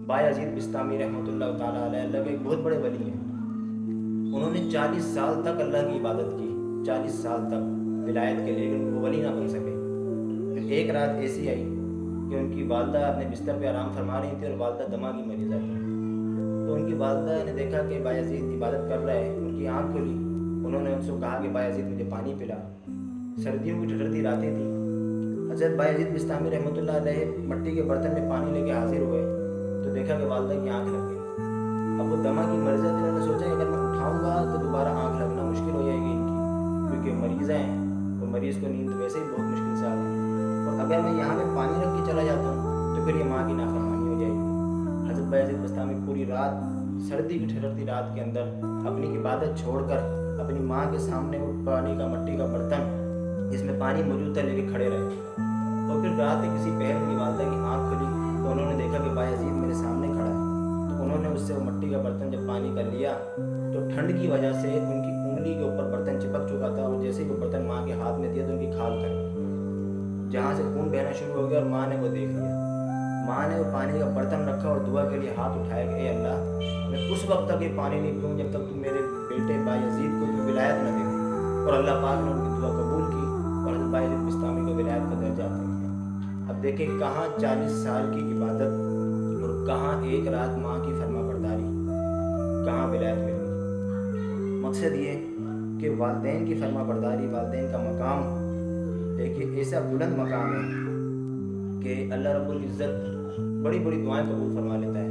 बायजीद बिस्तामी रहमतुल्लाह ताला अलैह अल्लाह के एक बहुत बड़े वली हैं। उन्होंने 40 साल तक अल्लाह की इबादत की, 40 साल तक विलायत के लिए, लेकिन वो वली ना बन सके। फिर एक रात ऐसी आई कि उनकी वालदा अपने बिस्तर पे आराम फरमा रही थी और वालदा दमा की मरीज़ थी। तो उनकी वालदा ने देखा कि बायजीद इबादत कर रहा है, उनकी आँख खुली। उन्होंने उनसे कहा कि बायजीद मुझे पानी पिला। सर्दियों की ठंडी रातें थी। हज़रत बायजीद बिस्तामी रहमतुल्लाह अलैह मट्टी के बर्तन में पानी लेके हाजिर हुए तो देखा कि वालदा की आँख लग गई। अब वो दमा की मरीज़ थी, उन्होंने सोचा कि अगर मैं उठाऊँगा तो दोबारा आँख लगना मुश्किल हो जाएगी इनकी, क्योंकि मरीज़ हैं, तो मरीज़ को नींद वैसे ही बहुत मुश्किल से आती है, और अगर मैं यहाँ पे पानी रख के चला जाता हूँ तो फिर ये माँ की नाफरमानी हो जाएगी। हज़रत बायजीद बिस्तामी पूरी रात, सर्दी की ठंडी रात के अंदर अपनी इबादत छोड़कर अपनी माँ के सामने वो पानी का मट्टी का बर्तन जिसमें पानी मौजूद था लेके खड़े रहे। और फिर रात में किसी पहर की वालदा की आँख खुली तो उन्होंने देखा कि बायजीद मेरे सामने खड़ा है। तो उन्होंने उससे वो मट्टी का बर्तन जब पानी का लिया तो ठंड की वजह से उनकी उंगली के ऊपर बर्तन चिपक चुका था, और जैसे ही वो बर्तन माँ के हाथ में दिया तो उनकी खाल उतर गई, जहाँ से खून बहना शुरू हो गया, और माँ ने वो देख लिया। माँ ने वो पानी का बर्तन रखा और दुआ के लिए हाथ उठाया कि ए अल्लाह, मैं उस वक्त तक ये पानी नहीं पीऊँ जब तक तुम मेरे बेटे बायजीद को तुम विलायत न दे। और अल्लाह पाक ने उनकी दुआ कबूल की और हज़रत बायजीद बिस्तामी को विलायत का दर्जा अता किया। अब देखें कहाँ 40 साल की इबादत और कहाँ एक रात माँ की फरमा बरदारी, कहाँ विलायत मिल गई। मकसद ये कि वालदैन की फरमा बरदारी, वालदैन का मकाम एक ऐसा बुलंद मकाम है कि अल्लाह रब्बुल इज़्ज़त बड़ी बड़ी दुआएं कबूल फरमा लेता है।